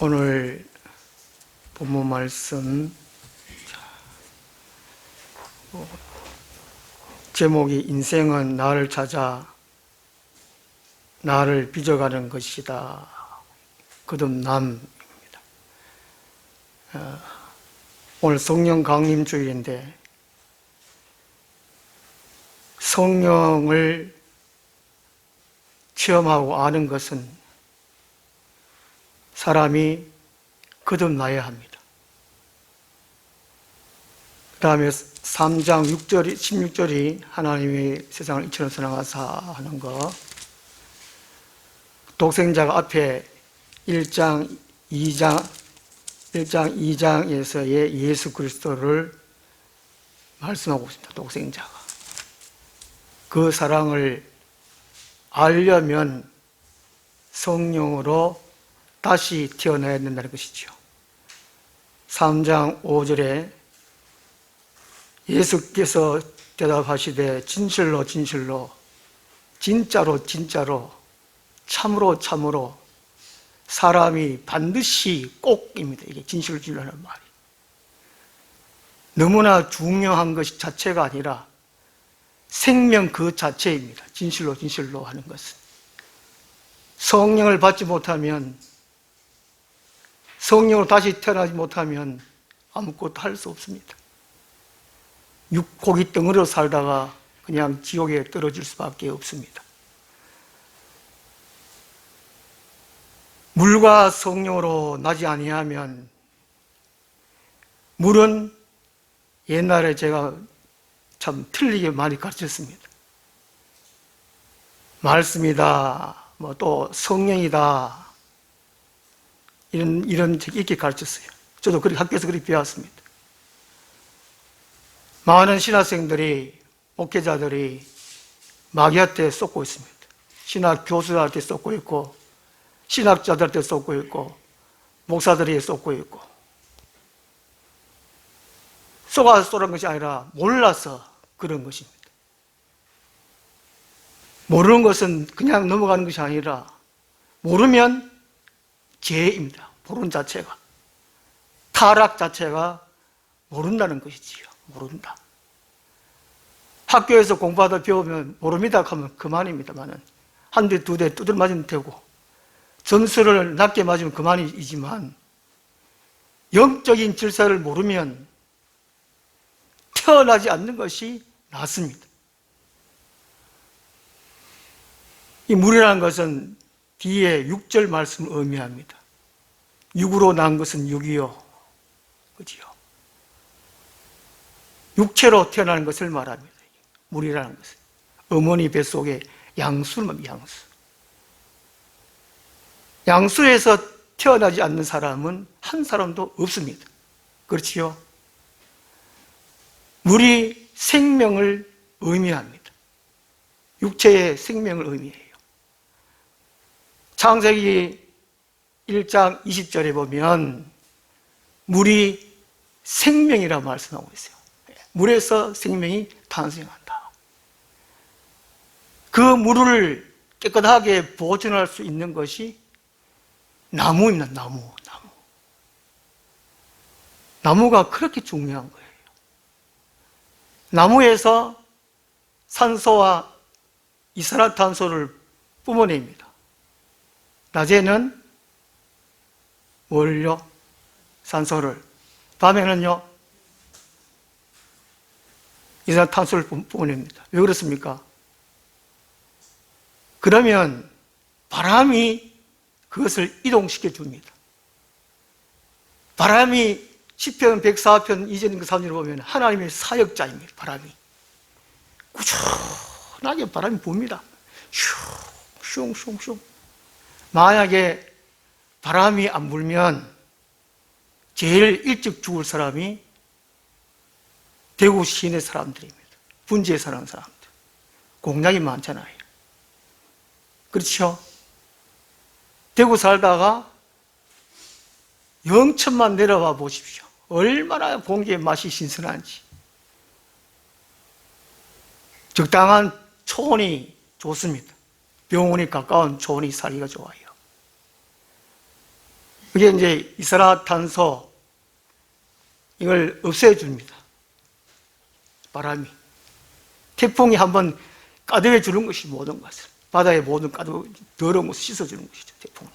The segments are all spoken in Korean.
오늘 본문 말씀 제목이 인생은 나를 찾아 나를 빚어가는 것이다. 거듭남입니다. 오늘 성령 강림 주일인데 성령을 체험하고 아는 것은 사람이 거듭나야 합니다. 그 다음에 3장 16절이 하나님이 세상을 이처럼 사랑하사 하는 거, 독생자가 앞에 1장 2장에서의 예수 그리스도를 말씀하고 있습니다. 독생자가 그 사랑을 알려면 성령으로 다시 태어나야 된다는 것이죠. 3장 5절에 예수께서 대답하시되 진실로 진실로 진짜로 진짜로 참으로 참으로 사람이 반드시 꼭입니다. 이게 진실로 진실로라는 말이 너무나 중요한 것이 자체가 아니라 생명 그 자체입니다. 진실로 진실로 하는 것은 성령을 받지 못하면, 성령으로 다시 태어나지 못하면 아무것도 할 수 없습니다. 육고기 덩어리로 살다가 그냥 지옥에 떨어질 수밖에 없습니다. 물과 성령으로 나지 아니하면, 물은 옛날에 제가 참 틀리게 많이 가르쳤습니다. 말씀이다, 뭐 또 성령이다, 이렇게 가르쳤어요. 저도 학교에서 그렇게 배웠습니다. 많은 신학생들이, 목회자들이 마귀한테 쏟고 있습니다. 신학 교수들한테 쏟고 있고, 신학자들한테 쏟고 있고, 목사들이 쏟고 있고, 쏟아서 쏘는 것이 아니라 몰라서 그런 것입니다. 모르는 것은 그냥 넘어가는 것이 아니라 모르면 죄입니다. 모르는 자체가, 타락 자체가 모른다는 것이지요. 모른다. 학교에서 공부하다 배우면 모릅니다 하면 그만입니다만은 한 대 두 대 두들 맞으면 되고 점수를 낮게 맞으면 그만이지만 영적인 질서를 모르면 태어나지 않는 것이 낫습니다. 이 물이라는 것은 뒤에 6절 말씀을 의미합니다. 육으로 난 것은 육이요, 그지요? 육체로 태어나는 것을 말합니다. 물이라는 것은 어머니 뱃속에 양수를 말합니다. 양수에서 태어나지 않는 사람은 한 사람도 없습니다. 그렇지요? 물이 생명을 의미합니다. 육체의 생명을 의미해요. 창세기 1장 20절에 보면 물이 생명이라고 말씀하고 있어요. 물에서 생명이 탄생한다. 그 물을 깨끗하게 보존할 수 있는 것이 나무입니다. 나무가 그렇게 중요한 거예요. 나무에서 산소와 이산화탄소를 뿜어냅니다. 낮에는 뭘요? 산소를. 밤에는요? 이산화탄소를 뿜어냅니다. 왜 그렇습니까? 그러면 바람이 그것을 이동시켜 줍니다. 바람이 시편 104편 이전 그 3절을 보면 하나님의 사역자입니다. 바람이 꾸준하게 바람이 붑니다. 슝슝슝. 만약에 바람이 안 불면 제일 일찍 죽을 사람이 대구 시내 사람들입니다. 분지에 사는 사람들. 공약이 많잖아요. 그렇죠? 대구 살다가 영천만 내려와 보십시오. 얼마나 공기의 맛이 신선한지. 적당한 초원이 좋습니다. 병원이 가까운 초원이 살기가 좋아요. 그게 이제 이산화탄소, 이걸 없애줍니다. 바람이. 태풍이 한번 가득해 주는 것이 모든 것을. 바다의 모든 더러운 것을 씻어주는 것이죠, 태풍이.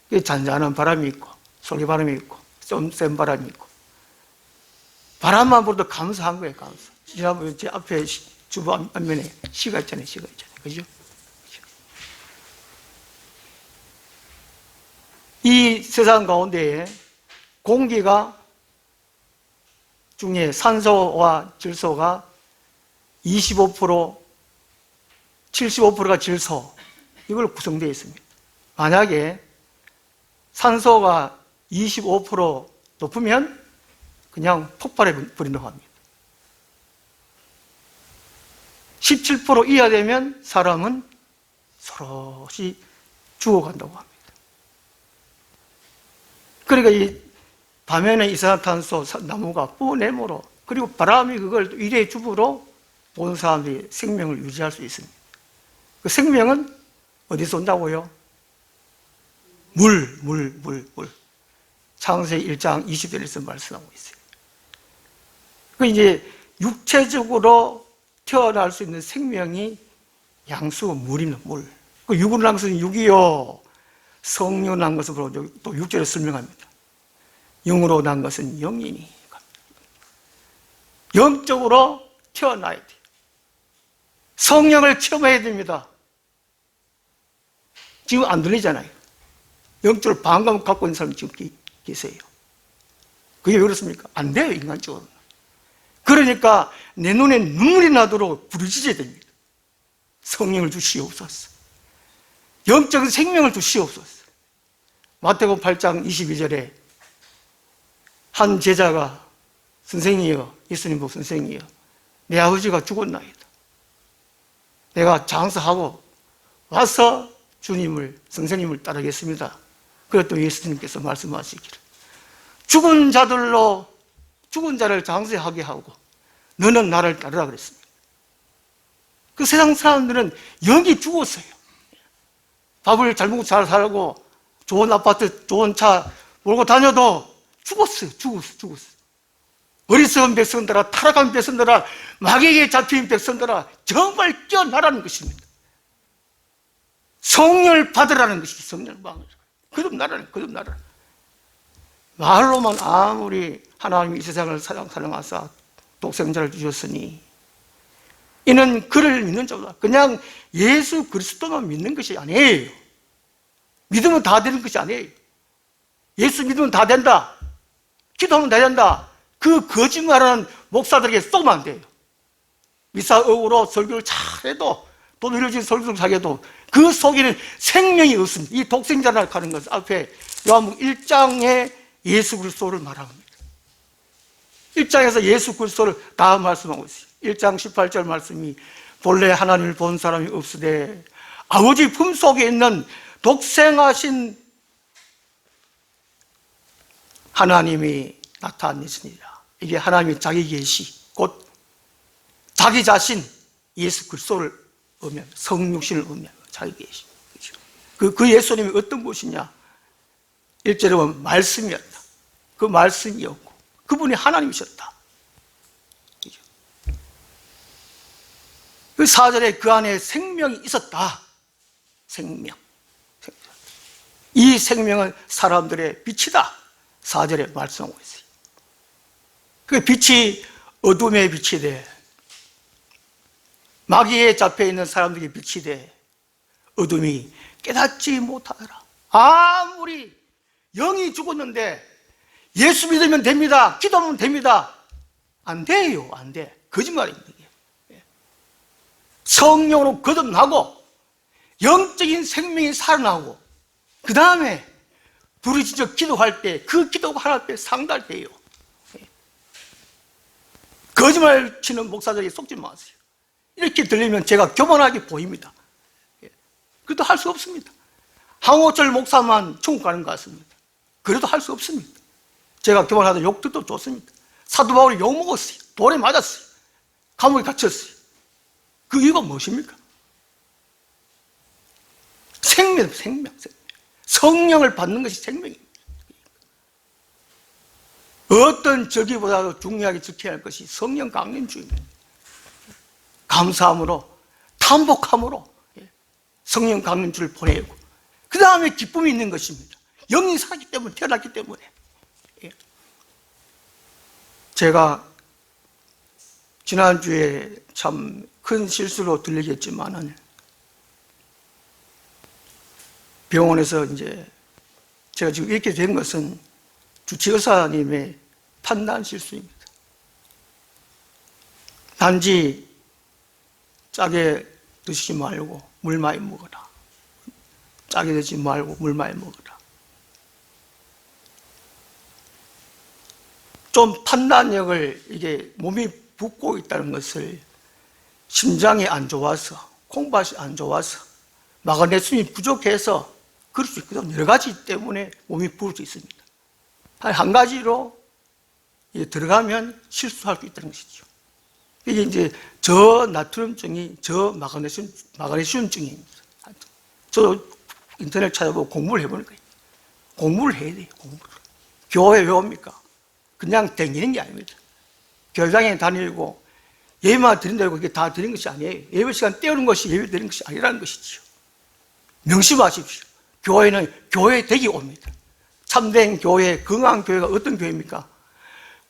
그게 잔잔한 바람이 있고, 솔기바람이 있고, 좀 센 바람이 있고. 바람만 불어도 감사한 거예요, 감사. 지난번에 제 앞에 주부 앞면에 시가 있잖아요, 시가 있잖아요. 그죠? 이 세상 가운데에 공기가 중에 산소와 질소가 25%, 75%가 질소, 이걸 구성되어 있습니다. 만약에 산소가 25% 높으면 그냥 폭발해 버린다고 합니다. 17% 이하 되면 사람은 서로시 죽어간다고 합니다. 그러니까 이 밤에는 이산화탄소, 나무가 뿜어내므로, 그리고 바람이 그걸 일회의 주부로 모든 사람들이 생명을 유지할 수 있습니다. 그 생명은 어디서 온다고요? 물. 창세기 1장 20절에서 말씀하고 있어요. 그 이제 육체적으로 태어날 수 있는 생명이 양수, 물입니다, 물. 그 육으로 난 것은 육이요, 성령으로 난 것은 또 6절에 설명합니다. 영으로 난 것은 영이니. 영적으로 태어나야 돼요. 성령을 체험해야 됩니다. 지금 안 들리잖아요. 영적으로 반감을 갖고 있는 사람이 지금 계세요. 그게 왜 그렇습니까? 안 돼요, 인간적으로. 그러니까 내 눈에 눈물이 나도록 부르짖어야 됩니다. 성령을 주시옵소서. 영적인 생명을 주시옵소서. 마태복음 8장 22절에 한 제자가 선생이여, 예수님 보고 선생이여, 내 아버지가 죽었나이다. 내가 장사하고 와서 선생님을 따르겠습니다. 그랬더니 예수님께서 말씀하시기를, 죽은 자를 장사하게 하고 너는 나를 따르라 그랬습니다. 그 세상 사람들은 영이 죽었어요. 밥을 잘 먹고 잘 살고 좋은 아파트, 좋은 차 몰고 다녀도 죽었어요. 어리석은 백성들아, 타락한 백성들아, 마귀에게 잡힌 백성들아, 정말 깨어나라는 것입니다. 성령을 받으라는 것이 성령을 받으라는 거예요. 거듭나라. 말로만 아무리 하나님이 이 세상을 사랑하사 독생자를 주셨으니 이는 그를 믿는 자보다 그냥 예수 그리스도만 믿는 것이 아니에요. 믿으면 다 되는 것이 아니에요. 예수 믿으면 다 된다, 기도하면 다 된다, 그 거짓말하는 목사들에게 쏘면 안 돼요. 미사역으로 설교를 잘해도, 돈 이루어진 설교를 잘해도 그 속에는 생명이 없습니다. 이 독생자라 하는 것은 앞에 요한복음 1장에 예수 그리스도를 말합니다. 1장에서 예수 그리스도를 다 말씀하고 있어요. 1장 18절 말씀이 본래 하나님을 본 사람이 없으되 아버지 품속에 있는 독생하신 하나님이 나타내시니라. 이게 하나님의 자기 계시, 곧 자기 자신 예수 그리스도를 의미합니다. 성육신을 의미합니다. 자기 계시. 그 예수님이 어떤 분이냐? 1절에 보면 말씀이었다. 그 말씀이었고 그분이 하나님이셨다. 그 4절에 그 안에 생명이 있었다. 생명. 이 생명은 사람들의 빛이다. 4절에 말씀하고 있어요. 그 빛이 어둠의 빛이 돼, 마귀에 잡혀 있는 사람들의 빛이 돼, 어둠이 깨닫지 못하더라. 아무리 영이 죽었는데 예수 믿으면 됩니다, 기도하면 됩니다, 안 돼요. 안 돼. 거짓말입니다. 성령으로 거듭나고 영적인 생명이 살아나고 그 다음에 부르짖어 기도할 때 그 기도가 하나님 앞에 상달할 때예요. 거짓말 치는 목사들에게 속지 마세요. 이렇게 들리면 제가 교만하게 보입니다. 그래도 할 수 없습니다. 항호철 목사만 천국 가는 것 같습니다. 그래도 할 수 없습니다. 제가 교만하다 욕도 좋습니다. 사도 바울이 욕 먹었어요. 돌에 맞았어요. 감옥에 갇혔어요. 그 이유가 무엇입니까? 생명. 성령을 받는 것이 생명입니다. 어떤 절기보다도 중요하게 지켜야 할 것이 성령 강림주입니다. 감사함으로, 탄복함으로 성령 강림주를 보내고, 그 다음에 기쁨이 있는 것입니다. 영이 살았기 때문에, 태어났기 때문에. 제가 지난주에 참 큰 실수로 들리겠지만은, 병원에서 이제 제가 지금 이렇게 된 것은 주치의사님의 판단 실수입니다. 단지 짜게 드시지 말고 물 많이 먹어라. 짜게 드시지 말고 물 많이 먹어라. 좀 판단력을, 이게 몸이 붓고 있다는 것을, 심장이 안 좋아서, 콩팥이 안 좋아서, 마그네슘이 부족해서 그럴 수 있거든요. 여러 가지 때문에 몸이 부을 수 있습니다. 한 가지로 들어가면 실수할 수 있다는 것이죠. 이게 이제 저나트륨증이 저마그네슘증입니다. 저 인터넷 찾아보고 공부를 해보는 거예요. 공부를 해야 돼요. 공부를. 교회 왜 옵니까? 그냥 댕기는 게 아닙니다. 교회당에 다니고 예배만 드린다고 이게 다 드리는 것이 아니에요. 예배 시간 때우는 것이 예배 드리는 것이 아니라는 것이죠. 명심하십시오. 교회는 교회 되기 옵니다. 참된 교회, 건강한 교회가 어떤 교회입니까?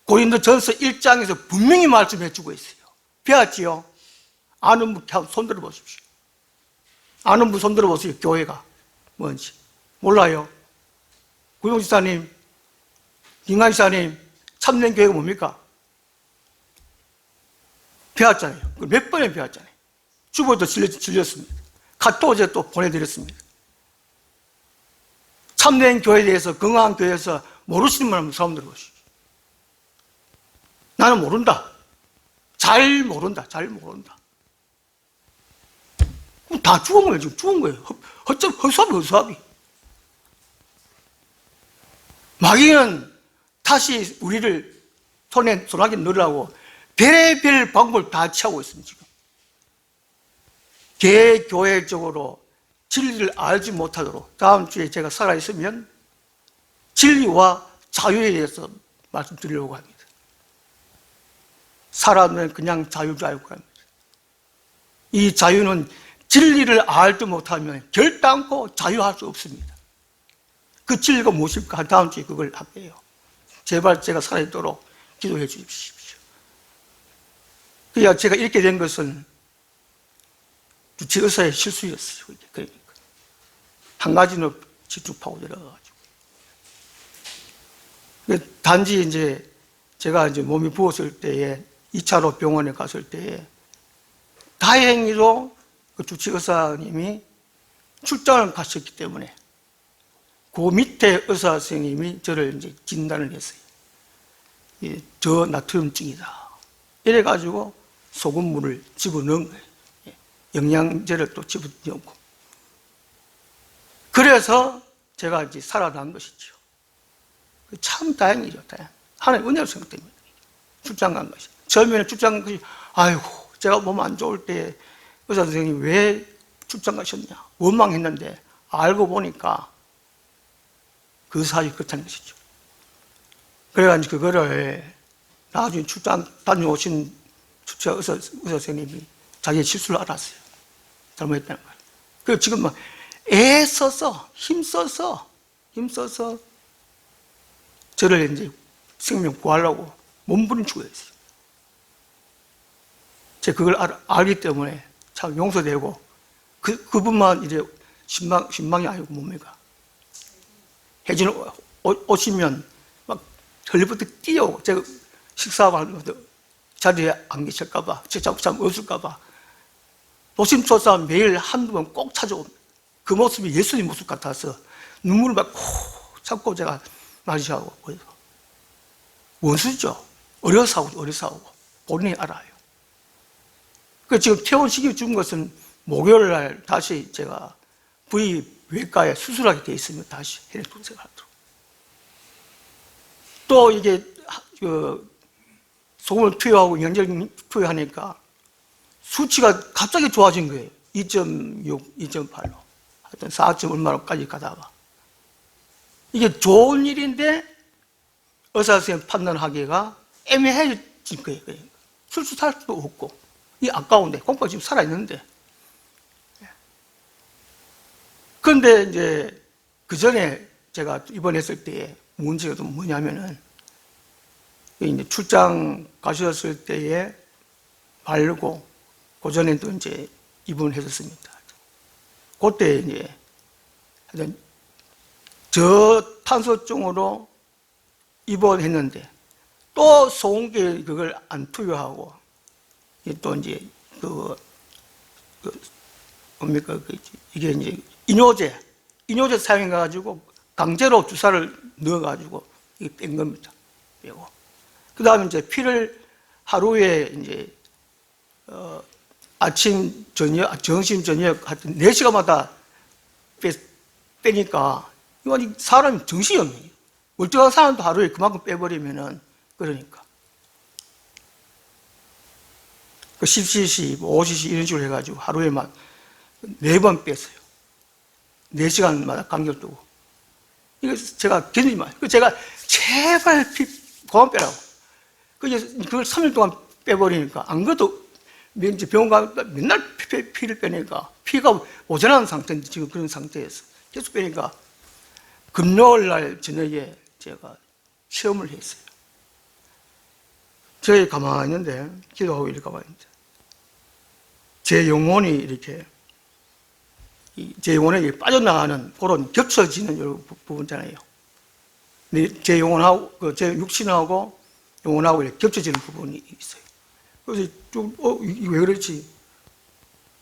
고린도전서 1장에서 분명히 말씀해 주고 있어요. 배웠지요? 아는 분 손 들어 보십시오. 아는 분 손 들어 보세요. 교회가 뭔지 몰라요? 구용지사님, 김강지사님, 참된 교회가 뭡니까? 배웠잖아요. 몇 번에 배웠잖아요. 주보도 질렸습니다. 카톡 어제 또 보내드렸습니다. 참된 교회에 대해서, 건강한 교회에서 모르시는 분은 사람들 보시죠. 나는 모른다. 잘 모른다. 잘 모른다. 그럼 다 죽은 거예요. 지금 죽은 거예요. 허수아비. 마귀는 다시 우리를 손아귀 넣으려고 별의별 방법을 다 취하고 있습니다. 지금 개교회적으로 진리를 알지 못하도록, 다음 주에 제가 살아있으면 진리와 자유에 대해서 말씀드리려고 합니다. 살아는 그냥 자유인 줄 알고 합니다. 이 자유는 진리를 알지 못하면 결단코 자유할 수 없습니다. 그 진리가 무엇일까? 다음 주에 그걸 할게요. 제발 제가 살아있도록 기도해 주십시오. 그래야 제가 이렇게 된 것은 주치의사의 실수였어요. 그러니까 한 가지는 집중하고 내려가가지고. 단지 이제 제가 이제 몸이 부었을 때에 2차로 병원에 갔을 때에 다행히도 그 주치의사님이 출장을 가셨기 때문에 그 밑에 의사 선생님이 저를 이제 진단을 했어요. 저나트륨증이다. 이래가지고 소금물을 집어넣은 거예요. 영양제를 또 집어넣고. 그래서 제가 이제 살아난 것이죠. 참 다행이죠, 다행. 하나님 은혜로 생각됩니다. 출장 간 것이. 처음에는 출장 간 것이, 아이고, 제가 몸 안 좋을 때 의사 선생님이 왜 출장 가셨냐. 원망했는데, 알고 보니까 그 사실이 그렇다는 것이죠. 그래가지고 그거를 나중에 출장 다녀오신 의사 선생님이 자기의 실수를 알았어요. 잘못했다는 거예요. 그래서 지금 막 애써서, 힘써서 저를 이제 생명 구하려고 몸부림치고 있어요. 제가 그걸 알기 때문에 참 용서되고, 그분만 이제 신망이 아니고 뭡니까? 혜진 오시면 막 털리부터 뛰어오고, 제가 식사하면서 자리에 안 계실까봐, 참 없을까봐 노심초사 매일 한두 번 꼭 찾아옵니다. 그 모습이 예수님 모습 같아서 눈물을 막 참고 제가 마주하고, 원수죠. 어려서 하고 본인이 알아요. 그 지금 퇴원시켜 준 것은 목요일 날 다시 제가 부위외과에 수술하게 돼 있으면 다시 혈액 분석을 하도록. 또 이게 소금을 투여하고 영양제를 투여하니까 수치가 갑자기 좋아진 거예요. 2.6, 2.8로. 하여튼 4점 얼마로까지 가다가. 이게 좋은 일인데 의사 선생님 판단하기가 애매해진 거예요. 출수할 수도 없고, 이 아까운데, 공포가 지금 살아있는데. 그런데 이제 그 전에 제가 입원했을 때에 문제가 또 뭐냐면은, 이제 출장 가셨을 때에 말고, 그 전에 또 이제 입원했었습니다. 그때 이제, 저탄소증으로 입원했는데, 또 소음기 그걸 안 투여하고, 또 이제, 뭡니까, 이게 이제 이뇨제 사용해가지고 강제로 주사를 넣어가지고 이게 뺀 겁니다. 빼고. 그 다음에 이제 피를 하루에 이제, 아침, 저녁, 점심, 저녁 하여튼 4시간마다 빼니까, 이건 사람이 정신이 없는 거예요. 멀쩡한 사람도 하루에 그만큼 빼버리면은, 그러니까. 10cc, 5cc 이런 식으로 해가지고 하루에 막 4번 뺐어요. 4시간마다 간격 두고. 이거 제가 견디지 마요. 제가 제발 피 그만 빼라고. 그걸 3일 동안 빼버리니까, 안 그래도 병원 가면 맨날 피를 빼니까, 피가 오전한 상태인데, 지금 그런 상태에서 계속 빼니까, 금요일 날 저녁에 제가 시험을 했어요. 저희 가만히 있는데, 기도하고 이렇게 가만히 있는데, 제 영혼이 이렇게, 제 영혼에 빠져나가는 그런 겹쳐지는 부분 있잖아요. 제 영혼하고, 제 육신하고 영혼하고 이렇게 겹쳐지는 부분이 있어요. 그래서 좀, 이게 왜 그렇지?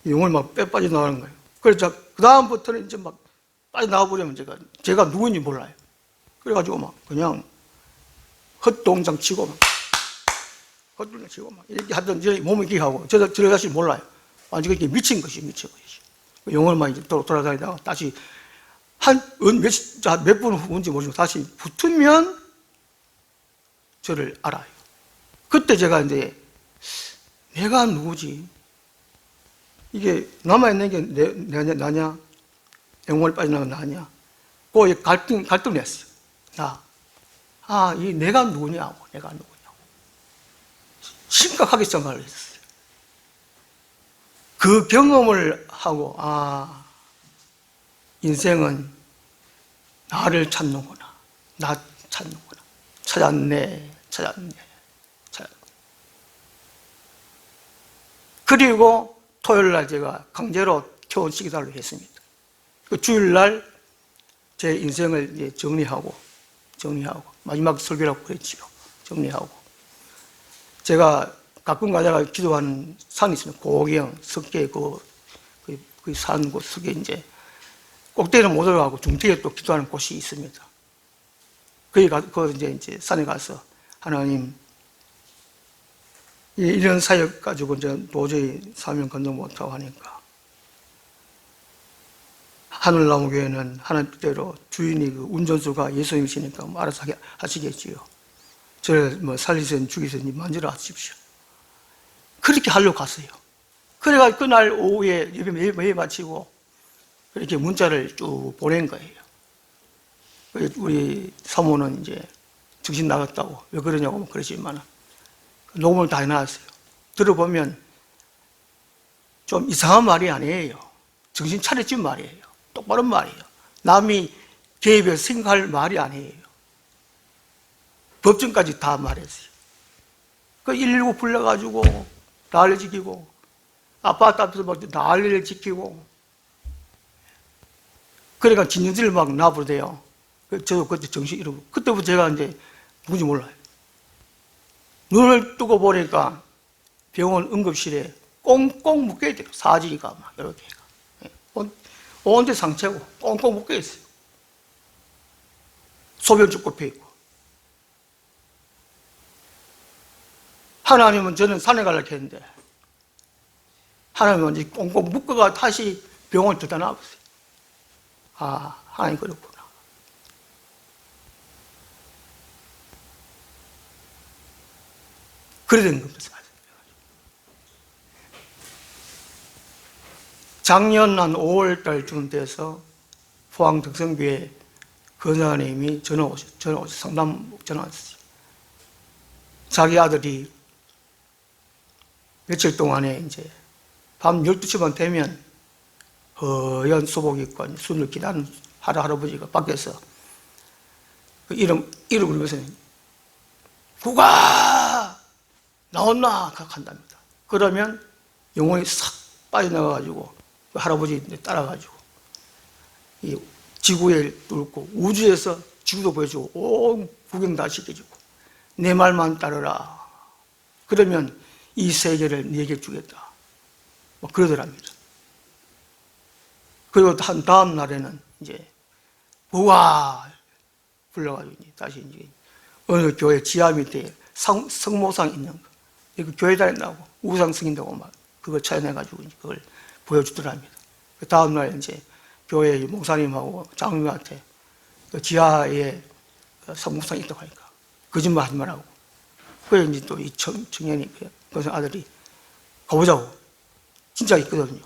영혼이 막 빠져나가는 거예요. 그래서 그다음부터는 이제 막 빠져나가 버리면 제가 누구인지 몰라요. 그래가지고 막 그냥 헛동장 치고 막, 헛동장 치고 막, 이렇게 하던 제 몸이 이렇게 하고, 저 자신 몰라요. 완전히 이렇게 미친 것이. 영혼만 이제 돌아다니다가 다시 몇 분 후인지 모르지만 다시 붙으면 저를 알아요. 그때 제가 이제 내가 누구지? 이게 남아있는 게 나냐? 영혼이 빠져나간 나냐? 그거 갈등을 했어요. 이 내가 누구냐고. 심각하게 생각을 했어요. 그 경험을 하고, 인생은 나를 찾는구나. 나 찾는구나. 찾았네. 그리고 토요일 날 제가 강제로 교원 식사를 했습니다. 그 주일 날 제 인생을 이제 정리하고, 마지막 설교라고 그랬지요. 정리하고. 제가 가끔 가다가 기도하는 산이 있습니다. 고경, 석계, 그 산, 그 석계 이제, 꼭대기는 못 올라가고 중턱에 또 기도하는 곳이 있습니다. 그 이제 산에 가서, 하나님, 이런 사역 가지고 이제 도저히 사명 감당 못하고 하니까, 하늘나무교회는 하나님 뜻대로 주인이 그 운전수가 예수님이시니까 뭐 알아서 하시겠지요. 저를 뭐 살리든 죽이든 만지러 하십시오. 그렇게 하려고 갔어요. 그래가 그날 오후에 예배 마치고 이렇게 문자를 쭉 보낸 거예요. 우리 사모는 이제 정신 나갔다고 왜 그러냐고 그러지만 녹음을 다 해놨어요. 들어보면 좀 이상한 말이 아니에요. 정신 차려진 말이에요. 똑바른 말이에요. 남이 개입해서 생각할 말이 아니에요. 법정까지 다 말했어요. 119 불러가지고 난리 지키고, 아파트 앞에서 막 난리를 지키고, 그러니까 진정들을 막 나부르대요. 저도 그때 정신 잃고, 그때부터 제가 이제 누군지 몰라요. 눈을 뜨고 보니까 병원 응급실에 꽁꽁 묶여있대요. 사지가 막 이렇게. 온데 상처고 꽁꽁 묶여있어요. 소변 쭉 꼽혀있고. 하나님은 저는 산에 가려고 했는데, 하나님은 이제 꽁꽁 묶어가 다시 병원을 데려다 놔봤어요. 하나님 그렇구나. 그래 된 겁니다. 작년 한 5월 달쯤 돼서 포항 덕성교회 권사님이 전화 오셨어요. 상담 전화 왔어요. 자기 아들이 며칠 동안에 이제 밤 12시만 되면 허연 수복 입고 순을 기다리는 할아버지가 밖에서 그 이름 부르면서 구가 나온나 한답니다. 그러면 영혼이 싹 빠져나가가지고 그 할아버지 따라가지고 이 지구에 뚫고 우주에서 지구도 보여주고 온 구경 다 시켜주고 내 말만 따르라. 그러면 이 세계를 네게 주겠다. 뭐 그러더랍니다. 그리고 한 다음 날에는 이제 우와 불러가지고 다시 이제 어느 교회 지하 밑에 성모상 있는 거. 그 교회 다닌다고 우상 승인다고 막 그걸 찾아내가지고 그걸 보여주더랍니다. 그 다음 날 이제 교회 목사님하고 장로님한테 그 지하에 성모상이 있다고 하니까 거짓말 하지 말라고. 그래 이제 또 이 청년이 그 아들이 가보자고. 진짜 있거든요.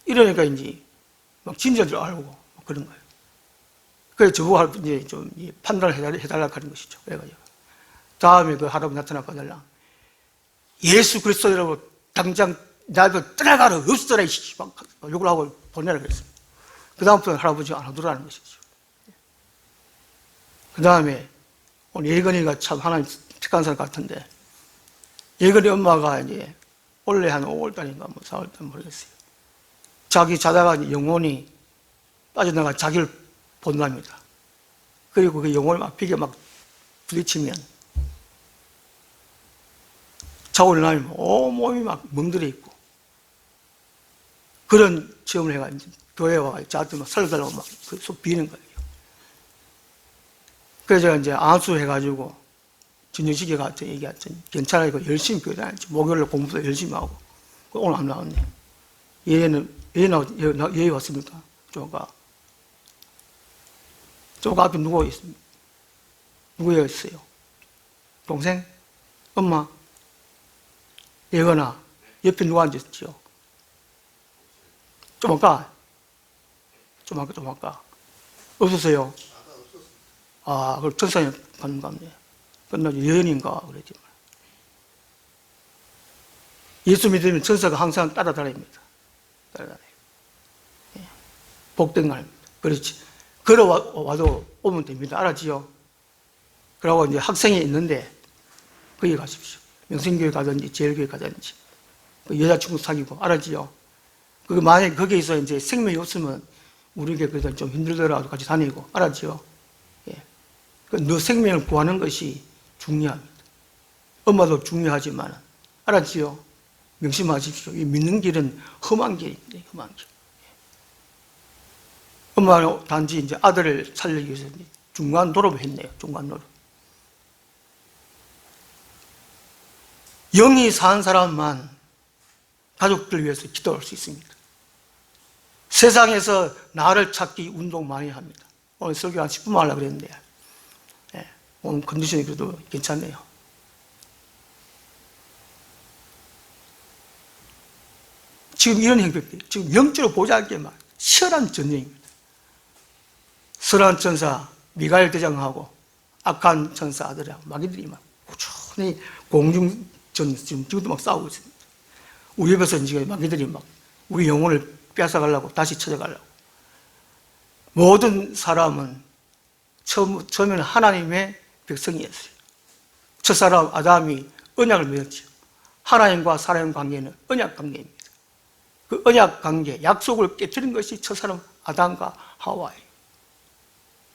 이러니까 이제 막 진짜인 줄 알고 그런 거예요. 그래서 저보고 이제 좀 판단을 해달라고 하는 것이죠. 그래가지고 다음에 그 할아버지 나타나거든요. 예수 그리스도라고 당장 나도 떠나가라 없어라 막 욕을 하고 보내라 그랬어요. 그 다음부터는 할아버지가 안 오더라는 것이죠. 그 다음에 오늘 예건이가 참 하나님 택한 사람 같은데 예건이 엄마가 이제 원래 한 5월달인가 뭐 4월달 모르겠어요. 자기 자다가 영혼이 빠져나가 자기를 본답니다. 그리고 그 영혼을 막 비게 막 부딪히면 자고 일어나면 온몸이 막 멍들어 있고 그런 체험을 해가지고 교회에 와가지고 저한테 막 살려달라고 막 속 비는 거예요. 그래서 제가 이제 안수해가지고 진정식에 가서 얘기했더니 괜찮아요. 열심히 교회 다녔지. 목요일에 공부도 열심히 하고. 오늘 안 나왔네. 얘 왔습니까? 조가 앞에 누구 있습니까? 누구였어요? 동생? 엄마? 예건아, 옆에 누가 앉았지요? 좀 아까? 좀 아까? 없었어요? 아, 그걸 천사님 받는 거 같네. 끝나죠. 예언인가? 그랬지. 예수 믿으면 천사가 항상 따라다닙니다. 따라다녀요. 예. 복된 날입니다. 그렇지. 걸어와도 오면 됩니다. 알았지요? 그러고 이제 학생이 있는데, 거기 가십시오. 명성교회 가든지, 제일교회 가든지, 그 여자친구 사귀고, 알았지요? 그 만약에 거기에서 이제 생명이 없으면, 우리에게 그래도 좀 힘들더라도 같이 다니고, 알았지요? 예. 너 생명을 구하는 것이 중요합니다. 엄마도 중요하지만, 알았지요? 명심하십시오. 이 믿는 길은 험한 길입니다. 험한 길. 엄마는 단지 이제 아들을 살리기 위해서 중간 노력을 했네요. 중간 노력. 영이 산 사람만 가족들 위해서 기도할 수 있습니다. 세상에서 나를 찾기 운동 많이 합니다. 오늘 설교 한 10분만 하려고 그랬는데, 예, 오늘 컨디션이 그래도 괜찮네요. 지금 이런 형편들, 지금 영적으로 보지 않게만 치열한 전쟁입니다. 선한 천사 미가엘 대장하고 악한 천사 아들하고 마귀들이 막 꾸준히 공중전 지금도 막 싸우고 있습니다. 우리 옆에서 지금 마귀들이 막 우리 영혼을 뺏어가려고 다시 찾아가려고. 모든 사람은 처음에는 하나님의 백성이었어요. 첫사람 아담이 언약을 맺었죠. 하나님과 사람의 관계는 언약 관계입니다. 그 언약 관계, 약속을 깨뜨린 것이 첫사람 아담과 하와예요.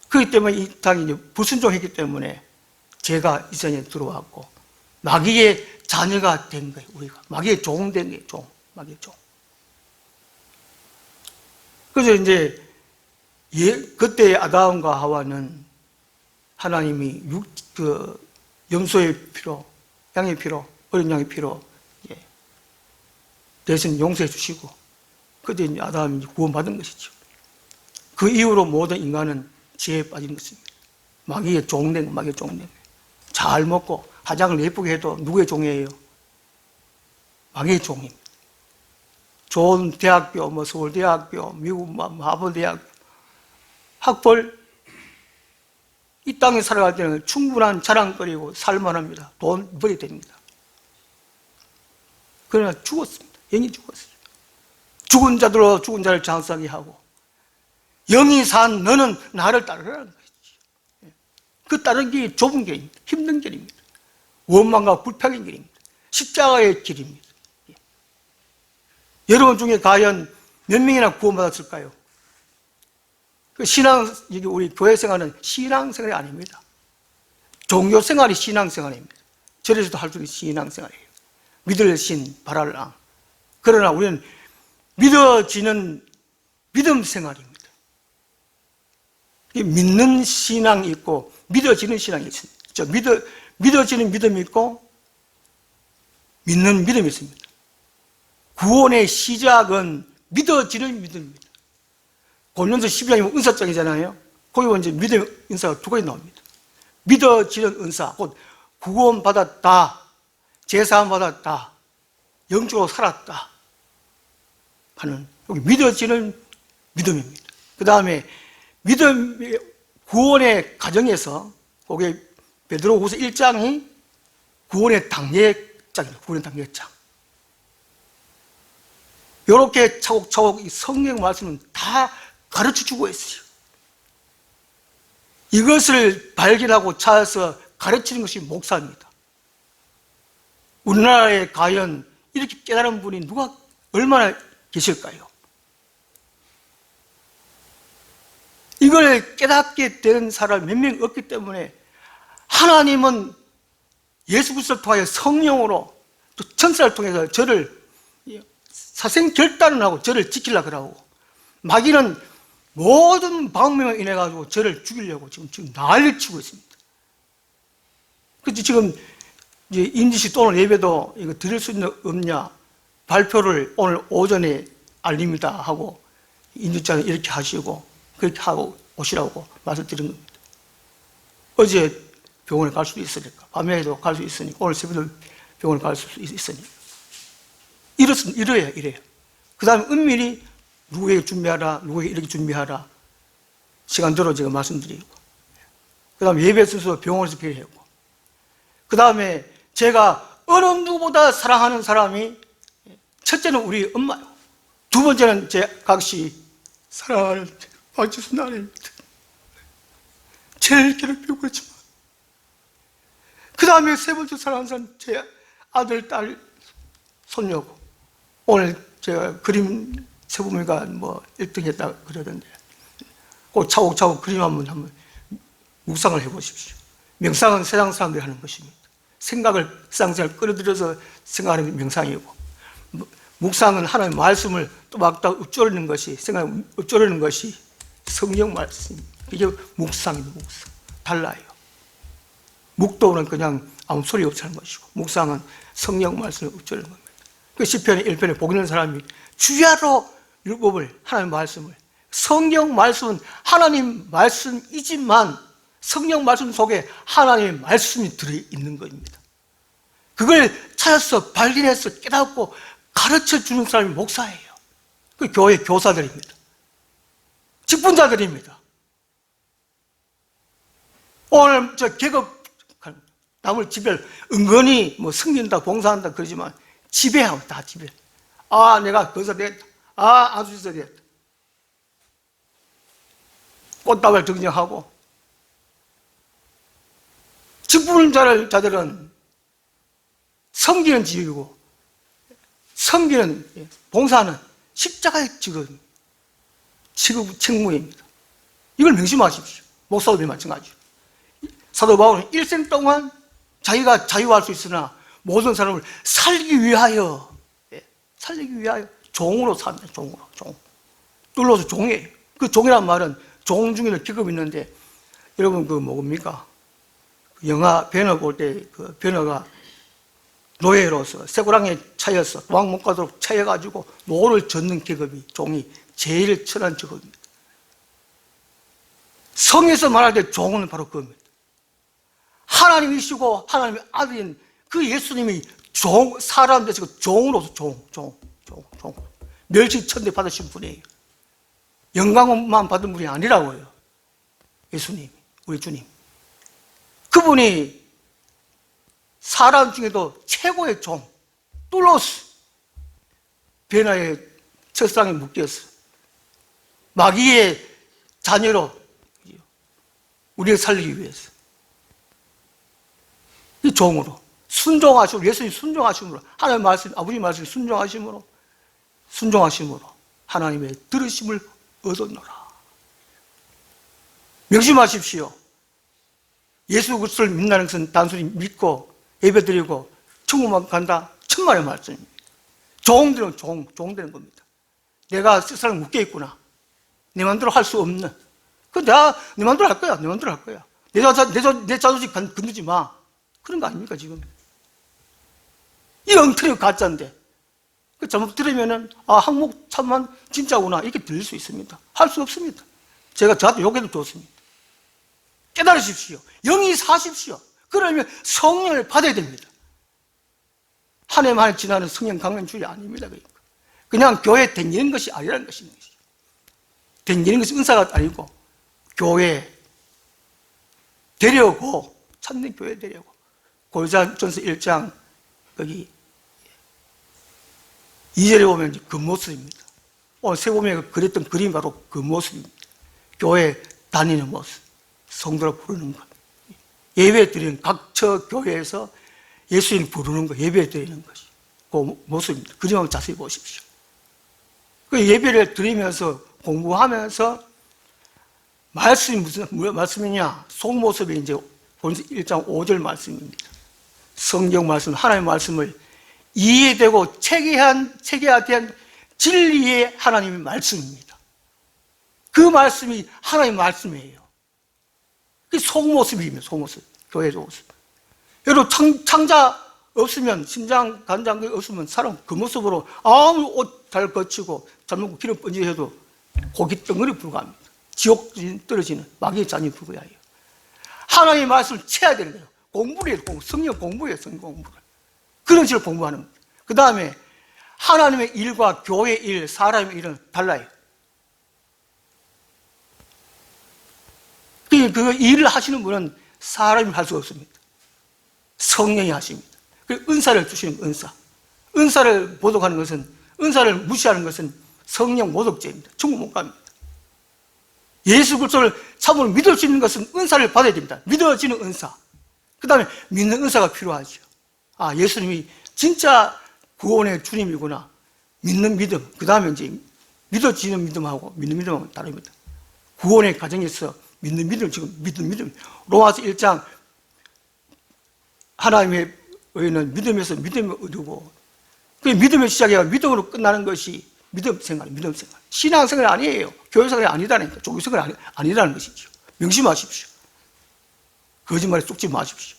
그렇기 때문에 이 땅이 이제 불순종했기 때문에 죄가 이 세상에 들어왔고 마귀의 자녀가 된 거예요. 우리가 마귀의 종 된 거예요. 종, 마귀의 종. 그래서 이제 그때 아담과 하와는 하나님이 염소의 피로, 양의 피로, 어린 양의 피로 대신 용서해 주시고 그때 이제 아담이 구원받은 것이죠. 그 이후로 모든 인간은 죄에 빠진 것입니다. 마귀의 종된 거, 마귀의 종된 거. 잘 먹고 화장을 예쁘게 해도 누구의 종이에요? 마귀의 종입니다. 좋은 대학교, 뭐 서울대학교, 미국 하버드대학교 학벌 이 땅에 살아갈 때는 충분한 자랑거리고 살만합니다. 돈 벌이 됩니다. 그러나 죽었습니다. 영이 죽었어요. 죽은 자들로 죽은 자를 장사하게 하고, 영이 산 너는 나를 따르라는 것이죠. 그 따르는 길이 좁은 길입니다. 힘든 길입니다. 원망과 불평의 길입니다. 십자가의 길입니다. 여러분 중에 과연 몇 명이나 구원받았을까요? 그 신앙, 우리 교회 생활은 신앙생활이 아닙니다. 종교 생활이 신앙생활입니다. 절에서도 할 수 있는 신앙생활이에요. 믿을 신, 바랄 랑. 그러나 우리는 믿어지는 믿음 생활입니다. 믿는 신앙이 있고 믿어지는 신앙이 있습니다. 믿어지는 믿음이 있고 믿는 믿음이 있습니다. 구원의 시작은 믿어지는 믿음입니다. 고린도서 12장이면 은사장이잖아요. 거기 보면 이제 믿음의 은사가 두 가지 나옵니다. 믿어지는 은사, 곧 구원받았다, 제사함받았다, 영적으로 살았다 하는 여기 믿어지는 믿음입니다. 그 다음에 믿음의 구원의 과정에서 거기 베드로후서 1장이 구원의 단계장입니다. 구원의 단계장. 이렇게 차곡차곡 이 성경 말씀은 다 가르쳐주고 있어요. 이것을 발견하고 찾아서 가르치는 것이 목사입니다. 우리나라에 과연 이렇게 깨달은 분이 누가 얼마나 계실까요? 이걸 깨닫게 된 사람이 몇 명 없기 때문에 하나님은 예수 그리스도를 통하여 성령으로 또 천사를 통해서 저를 사생 결단을 하고 저를 지키려고 그러고, 마귀는 모든 방법을 인해 가지고 저를 죽이려고 지금 난리를 치고 있습니다. 그래서 지금 이제 인지시 또 오늘 예배도 이거 드릴 수 있는 없냐 발표를 오늘 오전에 알립니다 하고 인주장에 이렇게 하시고 그렇게 하고 오시라고 말씀드린 겁니다. 어제 병원에 갈 수도 있으니까, 밤에도 갈 수 있으니까, 오늘 새벽에 병원에 갈 수 있으니까 이래요. 그 다음에 은밀히 누구에게 준비하라, 누구에게 이렇게 준비하라 시간대로 제가 말씀드리고, 그 다음에 예배 순서 병원에서 필요했고, 그 다음에 제가 어느 누구보다 사랑하는 사람이 첫째는 우리 엄마요. 두 번째는 제 각시 사랑하는 박지순 아내입니다. 제일 괴롭히고 그렇지만, 그 다음에 세 번째 사랑하는 사람 제 아들, 딸, 손녀고, 오늘 제가 그림 세부미가 뭐 1등 했다 그러던데, 꼭 차곡차곡 그림 한번 묵상을 해보십시오. 명상은 세상 사람들이 하는 것입니다. 생각을 쌍쌍을 끌어들여서 생각하는 명상이고, 묵상은 하나님의 말씀을 또박또박 읊조리는 것이, 생각을 읊조리는 것이 성경 말씀입니다. 이게 묵상입니다. 묵상. 달라요. 묵도는 그냥 아무 소리 없이 하는 것이고, 묵상은 성경 말씀을 읊조리는 겁니다. 그 시편 1편에 복 있는 사람이 주야로 율법을, 하나님의 말씀을, 성경 말씀은 하나님 말씀이지만 성경 말씀 속에 하나님의 말씀이 들어있는 것입니다. 그걸 찾아서 발견해서 깨닫고 가르쳐주는 사람이 목사예요. 그 교회 교사들입니다. 직분자들입니다. 오늘 저 계급 남을 지별 은근히 뭐 섬긴다 봉사한다 그러지만 지배하고 다 지배. 아 내가 거기서 되겠다. 아 안수에서 되겠다. 꽃다발 정정하고, 직분자들은 섬기는 직이고 섬기는 봉사는 십자가의 직업 책무입니다. 이걸 명심하십시오. 목사도 마찬가지죠. 사도 바울은 일생 동안 자기가 자유할 수 있으나 모든 사람을 살기 위하여 종으로 삽니다. 종으로. 뚫어서 종이에요. 그 종이란 말은 종 중에는 직업이 있는데, 여러분 그 뭡니까? 영화 배너 볼 때 그 배너가 노예로서 쇠고랑에 차여서 도망 못 가도록 차여가지고 노를 젓는 계급이, 종이 제일 천한 직업입니다. 성에서 말할 때 종은 바로 그겁니다. 하나님이시고 하나님의 아들인 그 예수님이 사람 되시고 종으로서 종. 멸시천대 받으신 분이에요. 영광만 받은 분이 아니라고요. 예수님, 우리 주님. 그분이 사람 중에도 최고의 종, 뚜로스, 베나의 첫상에 묶였어. 마귀의 자녀로 우리를 살리기 위해서. 이 종으로, 순종하심으로, 예수님 순종하심으로, 하나님의 말씀, 아버지 말씀 순종하심으로 하나님의 들으심을 얻었노라. 명심하십시오. 예수 그리스도를 믿는다는 것은 단순히 믿고 예배드리고 천국만 간다, 천만의 말씀입니다. 종되는 겁니다. 내가 세상에 묶여 있구나. 내 마음대로 할 수 없는. 내가 내 마음대로 할 거야. 내 자존심 건드지 마. 그런 거 아닙니까, 지금? 이 엉터리 가짜인데. 잘못 들으면은, 한국 참만 진짜구나. 이렇게 들릴 수 있습니다. 할 수 없습니다. 제가 저한테 욕해도 좋습니다. 깨달으십시오. 영이 사십시오. 그러면 성령을 받아야 됩니다. 한 해 만에 지나는 성령 강림주일이 아닙니다. 그냥 교회에 댕기는 것이 아니라는 것입니다. 댕기는 것이 은사가 아니고, 교회 데려오고, 찾는 교회 데려오고. 고린도전서 1장, 거기 2절에 보면 그 모습입니다. 오늘 세봄에 그렸던 그림이 바로 그 모습입니다. 교회 다니는 모습, 성도를 부르는 것. 예배 드리는 각처 교회에서 예수님 부르는 것, 예배 드리는 것이 그 모습입니다. 그림 한번 자세히 보십시오. 그 예배를 드리면서 공부하면서 말씀이 무슨 말씀이냐? 속모습이 이제 1장 5절 말씀입니다. 성경 말씀, 하나님의 말씀을 이해되고 체계해야 된 진리의 하나님의 말씀입니다. 그 말씀이 하나님의 말씀이에요. 그 속모습입니다. 속모습. 교회의 모습. 여러분 창자 없으면, 심장 간장 없으면 사람 그 모습으로 아무 옷 잘 거치고 잘 먹고 기름 번지해도 고기 덩어리 불과합니다. 지옥 떨어지는 마귀의 자녀 불과해요. 하나님의 말씀을 채야 되는 거예요. 공부를 해요. 성령 공부예요. 성령 공부를. 그런 식으로 공부하는 겁니다. 그 다음에 하나님의 일과 교회의 일, 사람의 일은 달라요. 그 일을 하시는 분은 사람이 할 수 없습니다. 성령이 하십니다. 그 은사를 주시는 은사. 은사를 모독하는 것은, 은사를 무시하는 것은 성령 모독죄입니다. 천국 못 갑니다. 예수 그리스도를 참으로 믿을 수 있는 것은 은사를 받아야 됩니다. 믿어지는 은사. 그 다음에 믿는 은사가 필요하죠. 예수님이 진짜 구원의 주님이구나. 믿는 믿음. 그 다음에 이제 믿어지는 믿음하고 믿는 믿음하고 다릅니다. 구원의 과정에서 믿는 믿음, 지금 믿는 믿음. 로마서 1장 하나님의 의는 믿음에서 믿음을 얻고, 그 믿음의 시작이야 믿음으로 끝나는 것이 믿음 생활. 신앙생활이 아니에요. 교회생활이 아니다니까. 종교생활이 아니라는 것이죠. 명심하십시오. 거짓말에 쏙지 마십시오.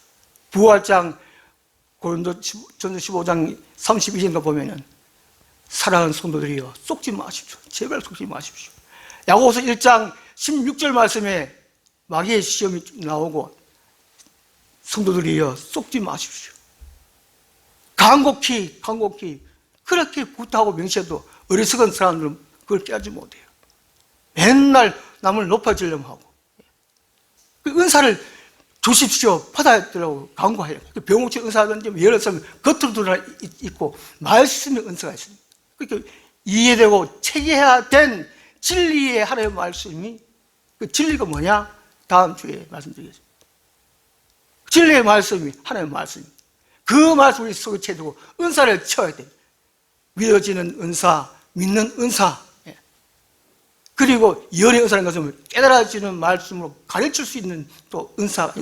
부활장 고린도전서 15장 32절인가 보면은 사랑하는 성도들이여 쏙지 마십시오. 제발 쏙지 마십시오. 야고보서 1장 16절 말씀에 마귀의 시험이 나오고 성도들이여 쏙지 마십시오. 간곡히 그렇게 구타하고 명시해도 어리석은 사람들은 그걸 깨닫지 못해요. 맨날 남을 높아지려고 하고. 그 은사를 주십시오. 받아들라고 간구해요. 병옥치 은사하든지 여러 사람 겉으로 드러나 있고 말씀의 은사가 있습니다. 그러니까 이해되고 체계해야 된 진리의 하나님의 말씀이, 그 진리가 뭐냐? 다음 주에 말씀드리겠습니다. 진리의 말씀이 하나님의 말씀입니다. 그 말씀을 우리 속에 채두고 은사를 채워야 됩니다. 믿어지는 은사, 믿는 은사, 그리고 예언의 은사라는 것은 깨달아지는 말씀으로 가르칠 수 있는 또 은사.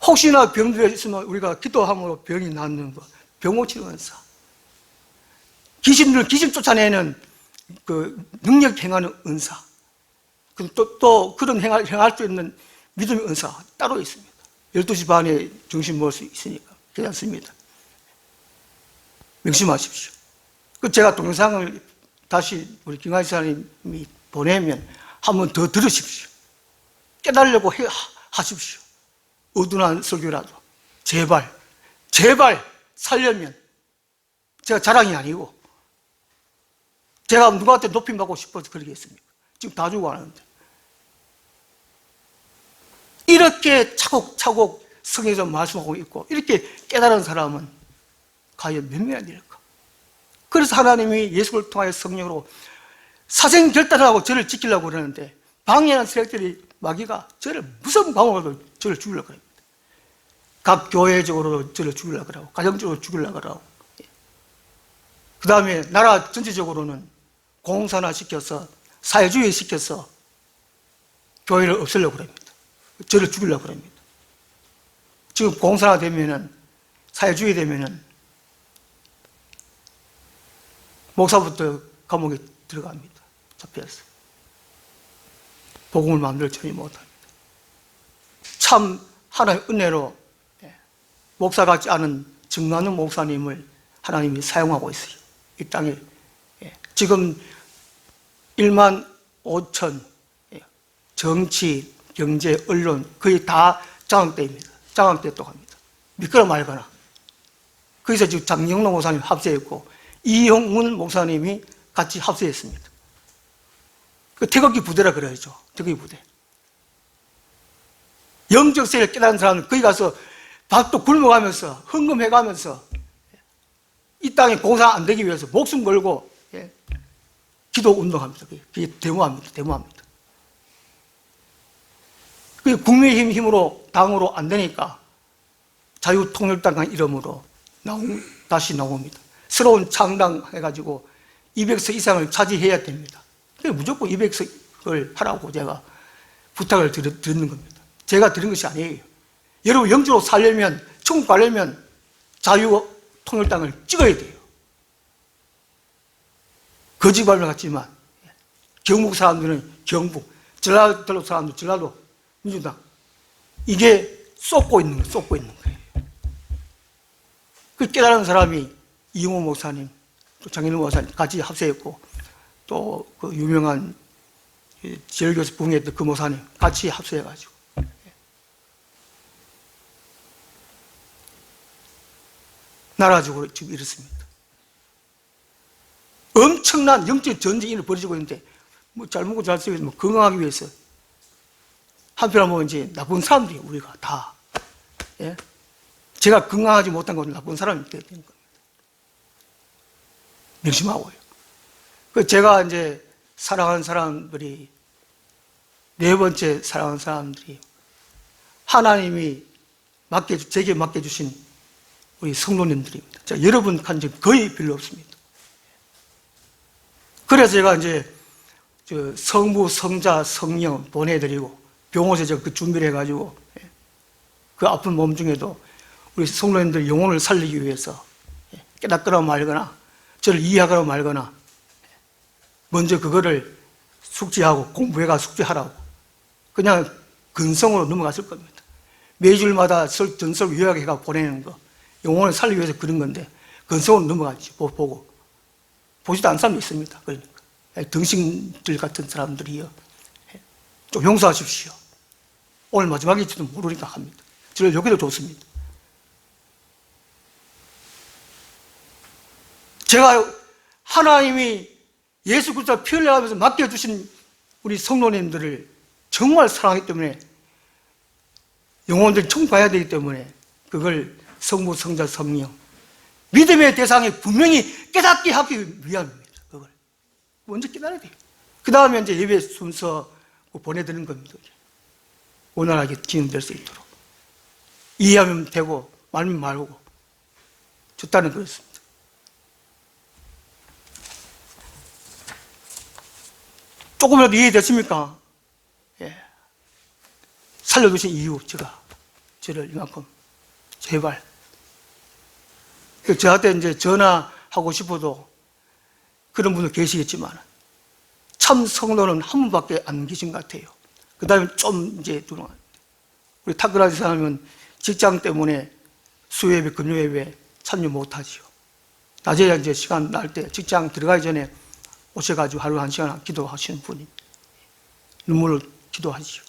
혹시나 병들어 있으면 우리가 기도함으로 병이 낫는 것, 병 고치는 은사. 귀신 쫓아내는 그 능력 행하는 은사. 또 그런 행할 수 있는 믿음의 은사 따로 있습니다. 12시 반에 정신 먹을 수 있으니까 괜찮습니다. 명심하십시오. 제가 동영상을 다시 우리 김관희 사장님이 보내면 한 번 더 들으십시오. 깨달으려고 하십시오. 어둔한 설교라도 제발 살려면, 제가 자랑이 아니고 제가 누구한테 높임 받고 싶어서 그러겠습니까? 지금 다 주고 하는데 이렇게 차곡차곡 성경에서 말씀하고 있고 이렇게 깨달은 사람은 과연 몇 명이나 될까? 그래서 하나님이 예수를 통하여 성령으로 사생결단을 하고 저를 지키려고 그러는데 방해하는 세력들이 마귀가 저를 무슨 방법으로도 저를 죽이려고 합니다. 각 교회적으로 저를 죽이려고 그러고 가정적으로 죽이려고 그러고 그 다음에 나라 전체적으로는 공산화 시켜서 사회주의 시켜서 교회를 없애려고 합니다. 저를 죽이려고 합니다. 지금 공산화 되면은 사회주의 되면은 목사부터 감옥에 들어갑니다. 잡혀서 복음을 마음대로 전히 못합니다. 참 하나님의 은혜로 목사 같지 않은 정나는 목사님을 하나님이 사용하고 있어요. 이 땅에 지금 1만 5천 정치, 경제, 언론 거의 다 장학대입니다. 장학대 또 합니다. 믿거나 말거나. 거기서 지금 장영록 목사님 합세했고 이용문 목사님이 같이 합세했습니다. 그 태극기 부대라 그래야죠. 태극기 부대. 영적 세계를 깨달은 사람은 거기 가서 밥도 굶어가면서 헌금해가면서 이 땅에 공사 안 되기 위해서 목숨 걸고 기도 운동합니다. 그게 데모합니다. 데모합니다. 그게 국민의힘 힘으로 당으로 안 되니까 자유통일당 이름으로 다시 나옵니다. 새로운 창당해가지고 200석 이상을 차지해야 됩니다. 무조건 200석을 하라고 제가 부탁을 드리는 겁니다. 제가 드린 것이 아니에요. 여러분 영적으로 살려면, 천국 가려면 자유통일당을 찍어야 돼요. 거짓말을 같지만 경북 사람들은 경북, 전라도 사람들 전라도 민주당 이게 쏟고 있는 거예요. 쏟고 있는 거예요. 그 깨달은 사람이 이용호 목사님, 또 장인호 목사님 같이 합세했고 또 그 유명한 제일교수 부흥했던 그 목사님 같이 합세해가지고 나라적으로 지금 이렇습니다. 엄청난 영적 전쟁이 벌어지고 있는데 뭐 잘 먹고 잘 쓰기 위해서 뭐 건강하기 위해서 한편으로 보면 이제 나쁜 사람들이 우리가 다 제가 건강하지 못한 건 나쁜 사람이 되는 겁니다. 명심하고요. 제가 이제 사랑하는 사람들이 네 번째 사랑하는 사람들이 하나님이 제게 맡겨주신 우리 성도님들입니다. 자, 여러분 간증 거의 별로 없습니다. 그래서 제가 이제 성부, 성자, 성령 보내드리고 병원에서 제가 그 준비를 해가지고 그 아픈 몸 중에도 우리 성도님들 영혼을 살리기 위해서 깨닫거나 말거나 저를 이해하거나 말거나 먼저 그거를 숙지하고 공부해가 숙지하라고 그냥 근성으로 넘어갔을 겁니다. 매주일마다 전설 요약해가 보내는 거 영혼을 살리기 위해서 그런 건데 근성으로 넘어갔지 보고 보지도 않은 사람이 있습니다. 그러니까 등신들 같은 사람들이요 좀 용서하십시오. 오늘 마지막일지도 모르니까 합니다. 저를 여기도 좋습니다. 제가 하나님이 예수 그리스도 피 흘려가면서 맡겨주신 우리 성도님들을 정말 사랑하기 때문에 영혼들이 천국 가야 되기 때문에 그걸 성부, 성자, 성령 믿음의 대상에 분명히 깨닫게 하기 위함입니다. 그걸 먼저 깨달아야 돼요. 그 다음에 이제 예배 순서 보내드리는 겁니다. 원활하게 진행될 수 있도록 이해하면 되고 말면 말고 좋다는 그렇습니다. 조금이라도 이해됐습니까? 예. 살려두신 이유, 저를 이만큼, 제발. 저한테 이제 전화하고 싶어도 그런 분들 계시겠지만, 참 성도는 한 분밖에 안 계신 것 같아요. 그 다음에 좀 이제, 우리 탁그라지 사람은 직장 때문에 수요예배, 금요예배 참여 못하지요. 낮에 이제 시간 날 때 직장 들어가기 전에 오셔가지고 하루 한 시간 기도하시는 분이 눈물을 기도하시죠.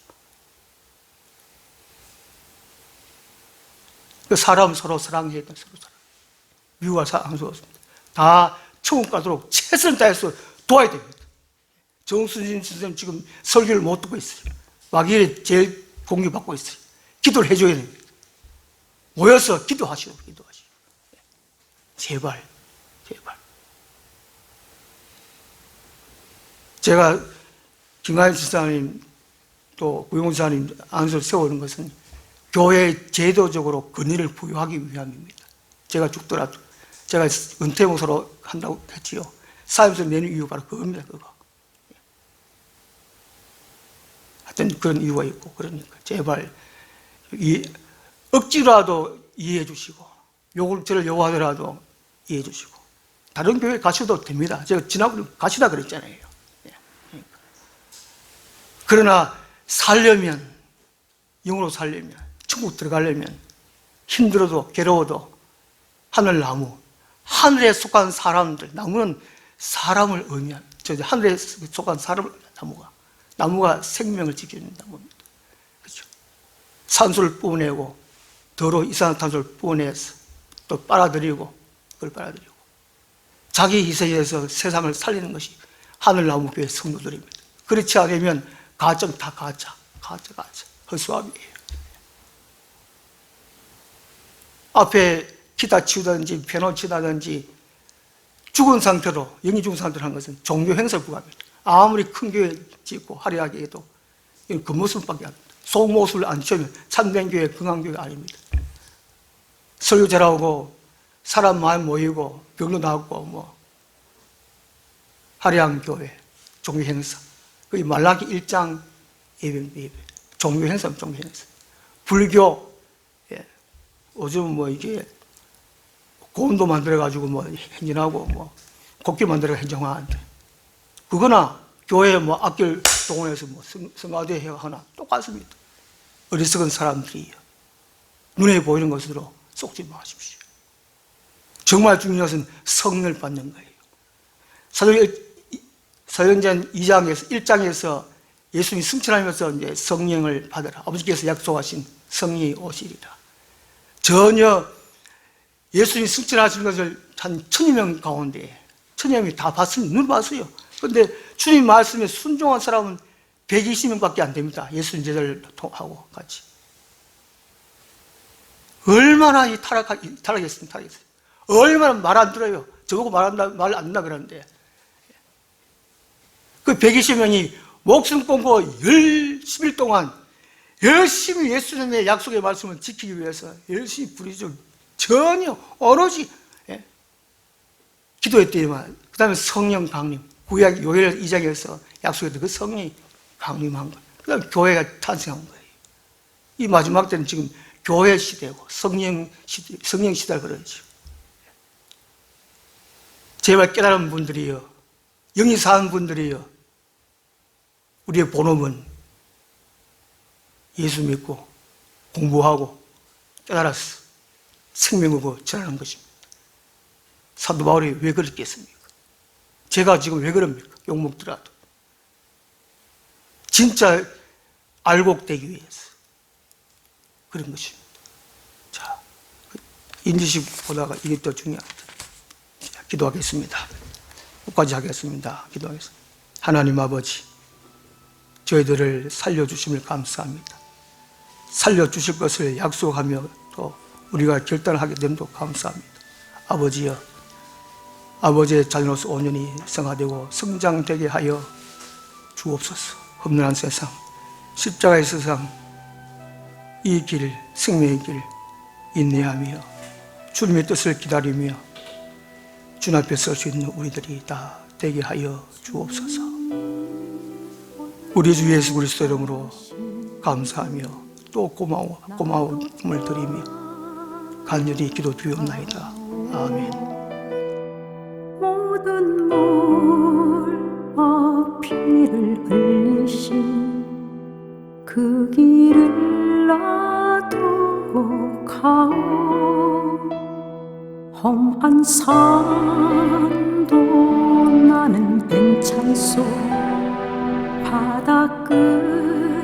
사람 서로 사랑해야 돼, 서로 사랑. 미워할 사람 없습니다. 다 천국 가도록 최선을 다해서 도와야 됩니다. 정순신 선생님 지금 설교를 못 듣고 있어요. 마귀의 제일 공유받고 있어요. 기도를 해줘야 됩니다. 모여서 기도하시오. 제발. 제가 김관일 지사님 또 구용훈 지사님 안수를 세우는 것은 교회에 제도적으로 권위를 부여하기 위함입니다. 제가 죽더라도 제가 은퇴 목사로 한다고 했지요. 사회에서 내는 이유가 바로 그겁니다. 그거. 하여튼 그런 이유가 있고, 그러니까 제발 억지로라도 이해해 주시고, 저를 요구하더라도 이해해 주시고, 다른 교회 가셔도 됩니다. 제가 지나고 가시다 그랬잖아요. 그러나 영으로 살려면, 천국 들어가려면 힘들어도 괴로워도 하늘나무, 하늘에 속한 사람들, 나무는 사람을 의미한, 하늘에 속한 사람을, 나무가 생명을 지키는 나무입니다. 그렇죠? 산소를 뿜어내고 이산화탄소를 뿜어내서 또 빨아들이고, 그걸 빨아들이고 자기 희생에서 세상을 살리는 것이 하늘나무 교회 성도들입니다. 그렇지 않으면 가정 다 가짜, 허수아비예요. 앞에 기타 치우든지 피아노 치다든지 죽은 상태로, 영이 죽은 상태로 하는 것은 종교 행사에 불과합니다. 아무리 큰 교회 짓고 화려하게 해도 이건 겉모습밖에 안 됩니다. 속모습을 안 취하면 참된 교회, 건강한 교회가 아닙니다. 설교 잘하고 사람 많이 모이고 병도 낫고 화려한 교회, 종교 행사. 그 말라기 1장 예배. 종교 행사는 종교 행사. 불교, 요즘 이게 고운도 만들어가지고 행진하고 곡기 만들어 행정하는데, 그거나 교회 악기를 동원해서 성가대 하나 똑같습니다. 어리석은 사람들이에요. 눈에 보이는 것으로 속지 마십시오. 정말 중요한 것은 성령을 받는 거예요. 사도행전 1장에서 예수님이 승천하면서 이제 성령을 받으라. 아버지께서 약속하신 성령이 오시리라. 전혀 예수님이 승천하신 것을 한 1000명 가운데 1000명이 다 봤습니다. 눈을 봤어요. 그런데 주님 말씀에 순종한 사람은 120명밖에 안 됩니다. 예수님 제자를 하고 같이. 얼마나 타락했습니다. 얼마나 말 안 들어요. 저보고 말 안 듣는다 그러는데. 그 120명이 목숨 끊고 10일 동안 열심히 예수님의 약속의 말씀을 지키기 위해서 열심히 부르짖어 전혀 오로지 기도했더니만, 그 다음에 성령 강림, 구약 요엘 2장에서 약속했던 그 성령이 강림한 거예요. 그 다음에 교회가 탄생한 거예요. 이 마지막 때는 지금 교회 시대고 성령 시대를 그러죠. 제발 깨달은 분들이요, 영이 사는 분들이요, 우리의 본업은 예수 믿고 공부하고 깨달아서 생명으로 전하는 것입니다. 사도 바울이 왜 그랬겠습니까? 제가 지금 왜 그럽니까? 욕먹더라도 진짜 알곡되기 위해서 그런 것입니다. 자, 인지식 보다가 이게 더 중요합니다. 자, 기도하겠습니다. 끝까지 하겠습니다. 기도하겠습니다. 하나님 아버지, 저희들을 살려주심을 감사합니다. 살려주실 것을 약속하며 또 우리가 결단하게 됨도 감사합니다. 아버지여, 아버지의 자녀로서 온전히 성화되고 성장되게 하여 주옵소서. 험난한 세상, 십자가의 세상, 이 길, 생명의 길 인내하며 주님의 뜻을 기다리며 주님 앞에 설 수 있는 우리들이 다 되게 하여 주옵소서. 우리 주 예수 그리스도 이름으로 감사하며 또 고마움을 드리며 간절히 기도 드리옵나이다. 아멘. 모든 물과 피를 흘리신 그 길을 나도 가오. 험한 산도 나는 괜찮소. 바다 끝